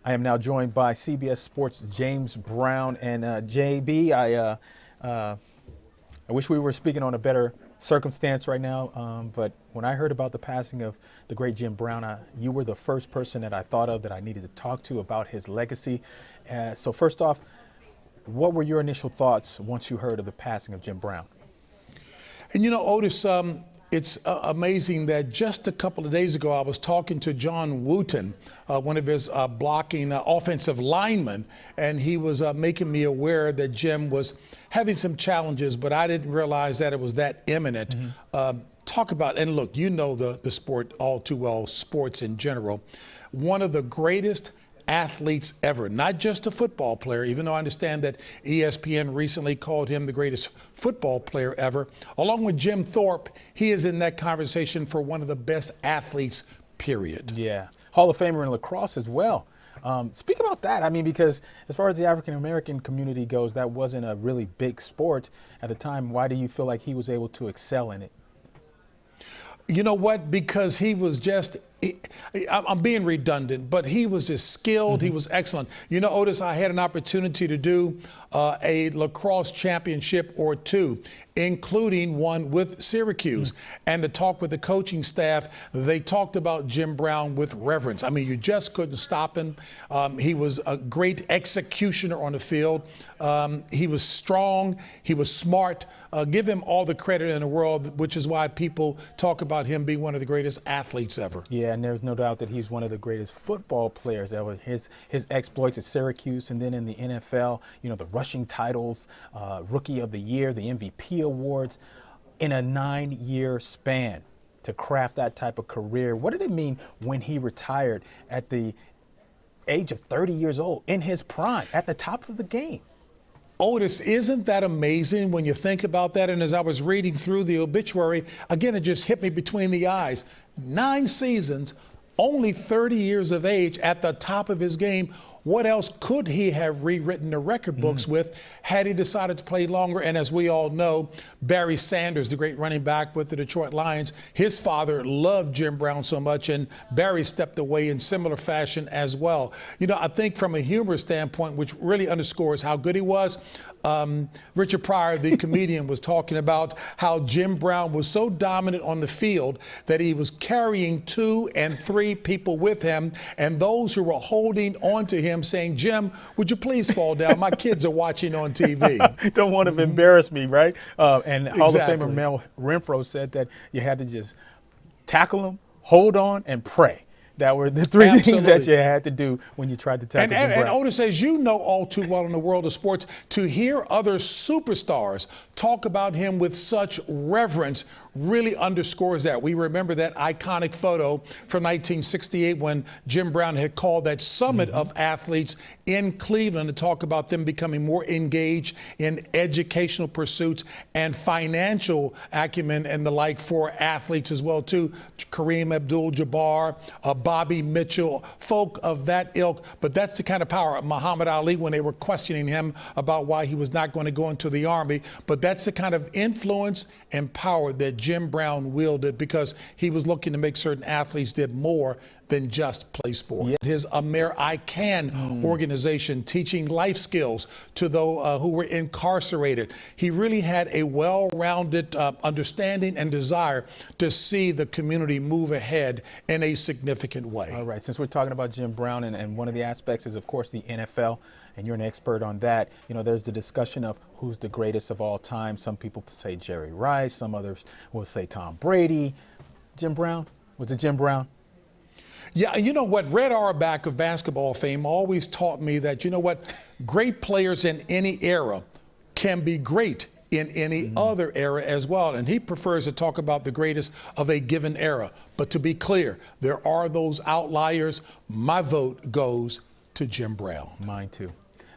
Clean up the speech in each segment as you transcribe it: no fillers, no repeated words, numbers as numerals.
I am now joined by CBS Sports James Brown and JB. I wish we were speaking on a better circumstance right now, but when I heard about the passing of the great Jim Brown, you were the first person that I thought of that I needed to talk to about his legacy. So first off, what were your initial thoughts once you heard of the passing of Jim Brown? And you know, Otis, it's amazing that just a couple of days ago I was talking to John Wooten, one of his blocking offensive linemen, and he was making me aware that Jim was having some challenges, but I didn't realize that it was that imminent. Talk about, and look, you know the sport all too well, sports in general. One of the greatest athletes ever, not just a football player, even though I understand that ESPN recently called him the greatest football player ever. Along with Jim Thorpe, he is in that conversation for one of the best athletes, period. Yeah, Hall of Famer in lacrosse as well. Speak about that. I mean, because as far as the African-American community goes, that wasn't a really big sport at the time. Why do you feel like he was able to excel in it? You know what? Because he was just, I'm being redundant, but he was just skilled. He was excellent. You know, Otis, I had an opportunity to do a lacrosse championship or two, including one with Syracuse. And to talk with the coaching staff, they talked about Jim Brown with reverence. I mean, you just couldn't stop him. He was a great executioner on the field. He was strong. He was smart. Give him all the credit in the world, which is why people talk about him being one of the greatest athletes ever. Yeah, and there's no doubt that he's one of the greatest football players ever. His exploits at Syracuse and then in the NFL, you know, the rushing titles, Rookie of the Year, the MVP awards, in a 9-year span to craft that type of career. What did it mean when he retired at the age of 30 years old, in his prime, at the top of the game? Otis, isn't that amazing when you think about that? And as I was reading through the obituary, again, it just hit me between the eyes. 9 seasons, only 30 years of age, at the top of his game. What else could he have rewritten the record books with had he decided to play longer? And as we all know, Barry Sanders, the great running back with the Detroit Lions, his father loved Jim Brown so much, and Barry stepped away in similar fashion as well. You know, I think from a humor standpoint, which really underscores how good he was, Richard Pryor, the comedian, was talking about how Jim Brown was so dominant on the field that he was carrying 2 and 3 people with him, and those who were holding on to him saying, "Jim, would you please fall down? My kids are watching on TV." Don't want to embarrass me, right? And Hall of Exactly. Famer Mel Renfro said that you had to just tackle him, hold on, and pray. That were the 3 things that you had to do when you tried to tackle Jim Brown. And Otis, as you know all too well in the world of sports, to hear other superstars talk about him with such reverence really underscores that. We remember that iconic photo from 1968 when Jim Brown had called that summit of athletes in Cleveland to talk about them becoming more engaged in educational pursuits and financial acumen and the like for athletes as well too. Kareem Abdul-Jabbar, Bobby Mitchell, folk of that ilk. But that's the kind of power of Muhammad Ali when they were questioning him about why he was not going to go into the Army. But that's the kind of influence and power that Jim Brown wielded, because he was looking to make certain athletes did more than just play sport. Yeah. His Amer I Can organization, teaching life skills to those who were incarcerated. He really had a well-rounded understanding and desire to see the community move ahead in a significant way. All right, since we're talking about Jim Brown, and one of the aspects is, of course, the NFL, and you're an expert on that, you know, there's the discussion of who's the greatest of all time. Some people say Jerry Rice, some others will say Tom Brady. Jim Brown? Was it Jim Brown? Yeah, you know what? Red Auerbach of basketball fame always taught me that, you know what, great players in any era can be great in any other era as well. And he prefers to talk about the greatest of a given era. But to be clear, there are those outliers. My vote goes to Jim Brown. Mine too.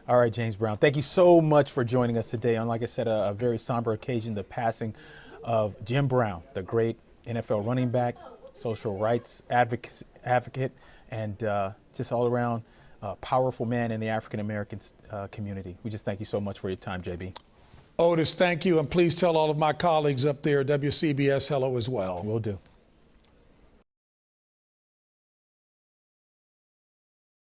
All right, James Brown, thank you so much for joining us today on, like I said, a very somber occasion, the passing of Jim Brown, the great NFL running back, social rights advocate, and just all around powerful man in the African-American community. We just thank you so much for your time, JB. Otis, thank you. And please tell all of my colleagues up there at WCBS hello as well. Will do.